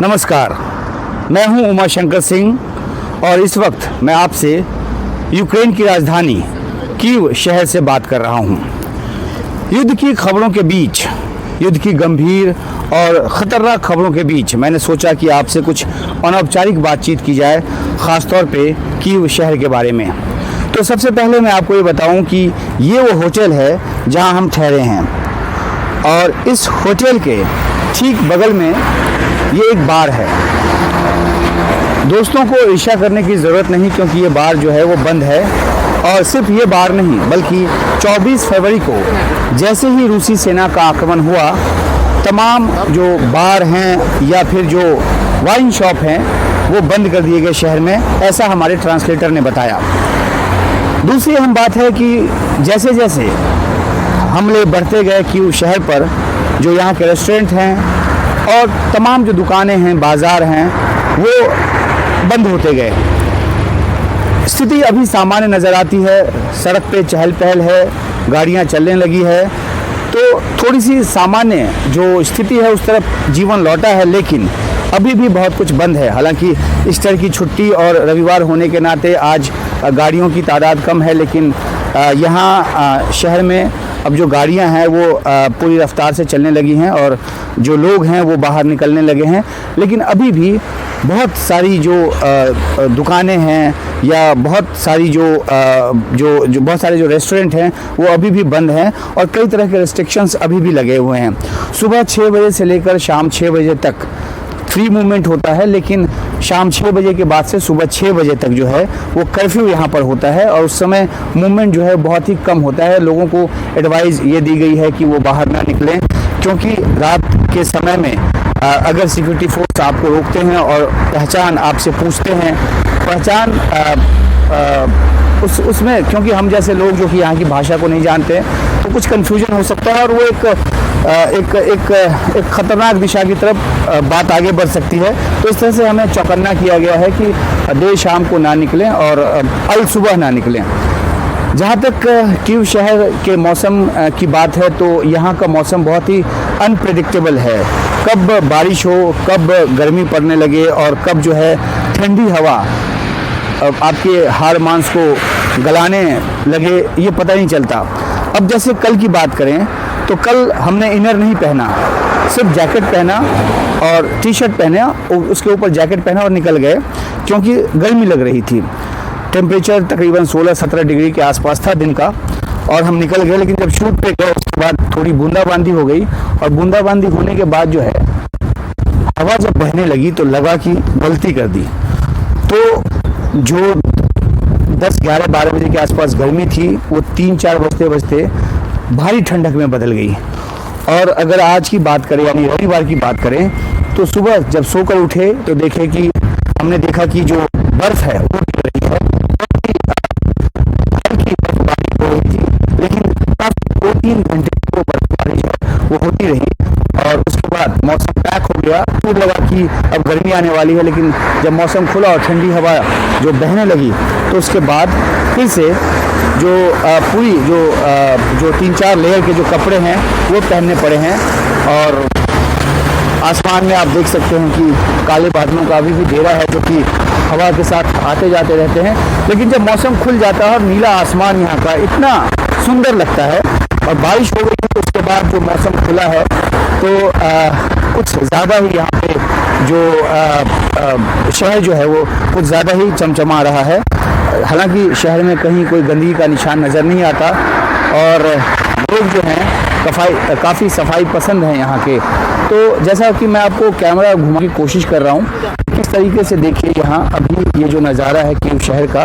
नमस्कार, मैं हूं उमाशंकर सिंह और इस वक्त मैं आपसे यूक्रेन की राजधानी कीव शहर से बात कर रहा हूं। युद्ध की खबरों के बीच, युद्ध की गंभीर और ख़तरनाक खबरों के बीच मैंने सोचा कि आपसे कुछ अनौपचारिक बातचीत की जाए, ख़ासतौर पे कीव शहर के बारे में। तो सबसे पहले मैं आपको ये बताऊं कि ये वो होटल है जहां हम ठहरे हैं और इस होटल के ठीक बगल में ये एक बार है। दोस्तों को ईर्ष्या करने की ज़रूरत नहीं, क्योंकि ये बार जो है वो बंद है। और सिर्फ ये बार नहीं, बल्कि 24 फरवरी को जैसे ही रूसी सेना का आक्रमण हुआ, तमाम जो बार हैं या फिर जो वाइन शॉप हैं वो बंद कर दिए गए शहर में, ऐसा हमारे ट्रांसलेटर ने बताया। दूसरी अहम बात है कि जैसे जैसे हमले बढ़ते गए कीव शहर पर, जो यहाँ के रेस्टोरेंट हैं और तमाम जो दुकानें हैं, बाज़ार हैं, वो बंद होते गए। स्थिति अभी सामान्य नज़र आती है, सड़क पे चहल पहल है, गाड़ियाँ चलने लगी है, तो थोड़ी सी सामान्य जो स्थिति है उस तरफ जीवन लौटा है, लेकिन अभी भी बहुत कुछ बंद है। हालांकि ईस्टर की छुट्टी और रविवार होने के नाते आज गाड़ियों की तादाद कम है, लेकिन यहाँ शहर में अब जो गाड़ियाँ हैं वो पूरी रफ्तार से चलने लगी हैं और जो लोग हैं वो बाहर निकलने लगे हैं। लेकिन अभी भी बहुत सारी जो दुकानें हैं या बहुत सारी जो बहुत सारे जो रेस्टोरेंट हैं वो अभी भी बंद हैं और कई तरह के रेस्ट्रिक्शंस अभी भी लगे हुए हैं। सुबह 6 बजे से लेकर शाम 6 बजे तक फ्री मूवमेंट होता है, लेकिन शाम 6 बजे के बाद से सुबह 6 बजे तक जो है वो कर्फ्यू यहाँ पर होता है और उस समय मूवमेंट जो है बहुत ही कम होता है। लोगों को एडवाइस ये दी गई है कि वो बाहर ना निकलें, क्योंकि रात के समय में अगर सिक्योरिटी फोर्स आपको रोकते हैं और पहचान आपसे पूछते हैं, पहचान उसमें क्योंकि हम जैसे लोग जो कि यहाँ की भाषा को नहीं जानते तो कुछ कन्फ्यूजन हो सकता है और वो एक खतरनाक दिशा की तरफ बात आगे बढ़ सकती है। तो इस तरह से हमें चौकन्ना किया गया है कि देर शाम को ना निकलें और अल सुबह ना निकलें। जहाँ तक कीव शहर के मौसम की बात है तो यहाँ का मौसम बहुत ही अनप्रेडिक्टेबल है। कब बारिश हो, कब गर्मी पड़ने लगे और कब जो है ठंडी हवा आपके हाड़ मांस को गलाने लगे, ये पता नहीं चलता। अब जैसे कल की बात करें तो कल हमने इनर नहीं पहना, सिर्फ जैकेट पहना और टी शर्ट पहना, उसके ऊपर जैकेट पहना और निकल गए, क्योंकि गर्मी लग रही थी। टेम्परेचर तकरीबन 16-17 डिग्री के आसपास था दिन का और हम निकल गए। लेकिन जब शूट पे गए उसके बाद थोड़ी बूंदाबांदी हो गई और बूंदाबांदी होने के बाद जो है हवा जब बहने लगी तो लगा कि गलती कर दी। तो जो 10-11-12 बजे के आसपास गर्मी थी वो 3-4 बजते भारी ठंडक में बदल गई। और अगर आज की बात करें यानी रविवार की बात करें तो सुबह जब सोकर उठे तो हमने देखा कि जो बर्फ़ है वो गिर रही है, हल्की बर्फबारी हो रही थी, लेकिन 2-3 घंटे वो बर्फबारी है वो होती रही और उसके बाद मौसम पैक हो गया। तो लगा कि अब गर्मी आने वाली है, लेकिन जब मौसम खुला और ठंडी हवा जो बहने लगी तो उसके बाद फिर से जो पूरी जो 3-4 लेयर के जो कपड़े हैं वो पहनने पड़े हैं। और आसमान में आप देख सकते हैं कि काले बादलों का अभी भी घेरा है, जो कि हवा के साथ आते जाते रहते हैं। लेकिन जब मौसम खुल जाता है और नीला आसमान यहाँ का इतना सुंदर लगता है और बारिश हो गई तो उसके बाद जो मौसम खुला है तो कुछ ज़्यादा ही यहाँ पे जो शहर जो है वो कुछ ज़्यादा ही चमचमा रहा है। हालांकि शहर में कहीं कोई गंदगी का निशान नज़र नहीं आता और लोग जो हैं काफ़ी सफाई पसंद हैं यहाँ के। तो जैसा कि मैं आपको कैमरा घुमाने की कोशिश कर रहा हूँ, किस तरीके से देखिए यहाँ अभी ये जो नज़ारा है कीव शहर का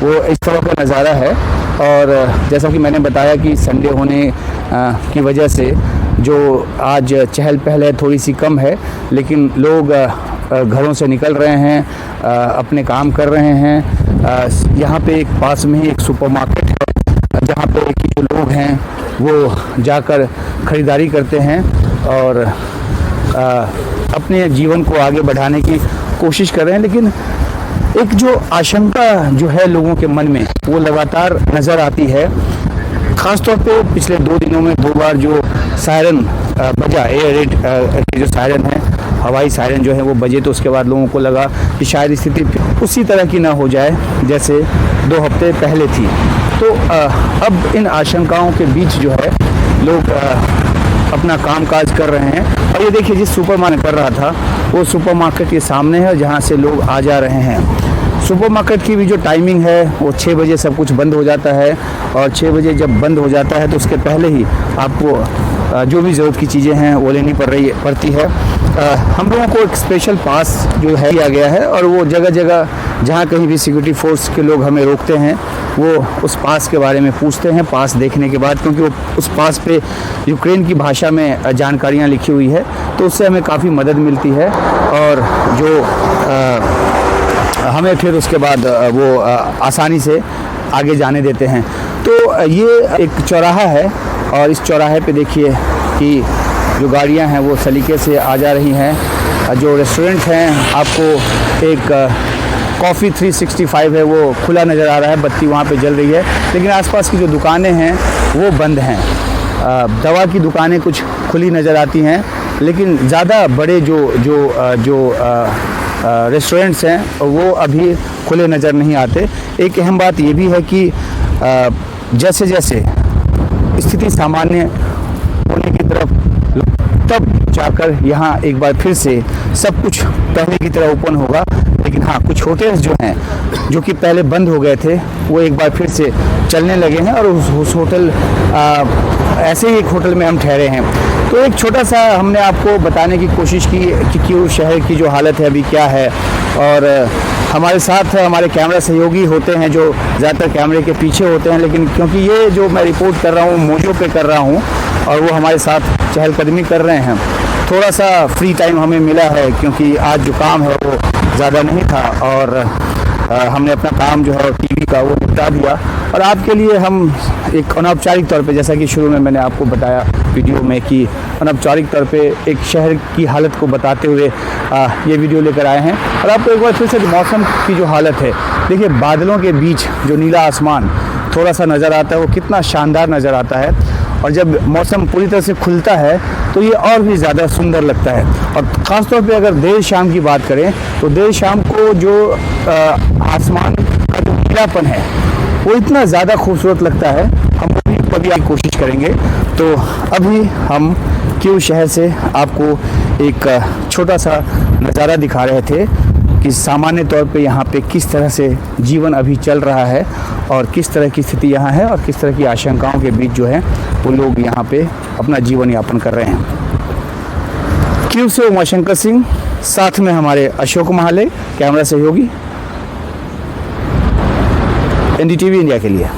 वो इस तरह का नज़ारा है। और जैसा कि मैंने बताया कि संडे होने की वजह से जो आज चहल पहल है थोड़ी सी कम है, लेकिन लोग घरों से निकल रहे हैं, अपने काम कर रहे हैं। यहाँ पे एक पास में ही एक सुपरमार्केट है जहाँ पे जो लोग हैं वो जाकर ख़रीदारी करते हैं और अपने जीवन को आगे बढ़ाने की कोशिश कर रहे हैं। लेकिन एक जो आशंका जो है लोगों के मन में वो लगातार नज़र आती है। ख़ासतौर पे पिछले 2 दिनों में 2 बार जो सायरन बजा, एयर रेड के जो सायरन है हवाई सायरन जो है वो बजे, तो उसके बाद लोगों को लगा कि शायद स्थिति उसी तरह की ना हो जाए जैसे 2 हफ्ते पहले थी। तो अब इन आशंकाओं के बीच जो है लोग अपना कामकाज कर रहे हैं। और ये देखिए, जिस सुपरमार्केट कर रहा था वो सुपरमार्केट के सामने है, जहाँ से लोग आ जा रहे हैं। सुपरमार्केट की भी जो टाइमिंग है वो 6 बजे सब कुछ बंद हो जाता है, और 6 बजे जब बंद हो जाता है तो उसके पहले ही आपको जो भी ज़रूरत की चीज़ें हैं वो लेनी पड़ती है। हम लोगों को एक स्पेशल पास जो है दिया गया है, और वो जगह जगह जहाँ कहीं भी सिक्योरिटी फोर्स के लोग हमें रोकते हैं वो उस पास के बारे में पूछते हैं। पास देखने के बाद, क्योंकि वो उस पास पे यूक्रेन की भाषा में जानकारियाँ लिखी हुई है, तो उससे हमें काफ़ी मदद मिलती है, और जो हमें फिर उसके बाद वो आसानी से आगे जाने देते हैं। तो ये एक चौराहा है, और इस चौराहे पे देखिए कि जो गाड़ियां हैं वो सलीके से आ जा रही हैं। जो रेस्टोरेंट हैं, आपको एक कॉफ़ी 365 है वो खुला नज़र आ रहा है, बत्ती वहाँ पे जल रही है, लेकिन आसपास की जो दुकानें हैं वो बंद हैं। दवा की दुकानें कुछ खुली नज़र आती हैं, लेकिन ज़्यादा बड़े जो रेस्टोरेंट्स हैं वो अभी खुले नज़र नहीं आते। एक अहम बात ये भी है कि जैसे जैसे स्थिति सामान्य होने की तरफ, तब जाकर यहाँ एक बार फिर से सब कुछ पहले की तरह ओपन होगा। लेकिन हाँ, कुछ होटल्स जो हैं जो कि पहले बंद हो गए थे वो एक बार फिर से चलने लगे हैं, और उस होटल ऐसे ही एक होटल में हम ठहरे हैं। तो एक छोटा सा हमने आपको बताने की कोशिश की कि क्यों शहर की जो हालत है अभी क्या है। और हमारे साथ हमारे कैमरा सहयोगी होते हैं जो ज़्यादातर कैमरे के पीछे होते हैं, लेकिन क्योंकि ये जो मैं रिपोर्ट कर रहा हूँ मोजो पे कर रहा हूँ, और वो हमारे साथ चहलकदमी कर रहे हैं, थोड़ा सा फ्री टाइम हमें मिला है, क्योंकि आज जो काम है वो ज़्यादा नहीं था, और हमने अपना काम जो है टीवी का वो निपटा दिया। और आपके लिए हम एक अनौपचारिक तौर पे, जैसा कि शुरू में मैंने आपको बताया वीडियो में कि अनौपचारिक तौर पे एक शहर की हालत को बताते हुए ये वीडियो लेकर आए हैं। और आपको एक बार फिर से मौसम की जो हालत है, देखिए बादलों के बीच जो नीला आसमान थोड़ा सा नज़र आता है वो कितना शानदार नज़र आता है, और जब मौसम पूरी तरह से खुलता है तो ये और भी ज़्यादा सुंदर लगता है। और ख़ास तौर पे अगर देर शाम की बात करें तो देर शाम को जो आसमान का जो नीलापन है वो इतना ज़्यादा खूबसूरत लगता है। हम भी कभी की कोशिश करेंगे। तो अभी हम कीव शहर से आपको एक छोटा सा नज़ारा दिखा रहे थे कि सामान्य तौर पे यहाँ पे किस तरह से जीवन अभी चल रहा है, और किस तरह की स्थिति यहाँ है, और किस तरह की आशंकाओं के बीच जो है वो लोग यहाँ पे अपना जीवन यापन कर रहे हैं। कीव से उमाशंकर सिंह, साथ में हमारे अशोक महाले कैमरा सहयोगी, एनडीटीवी इंडिया के लिए।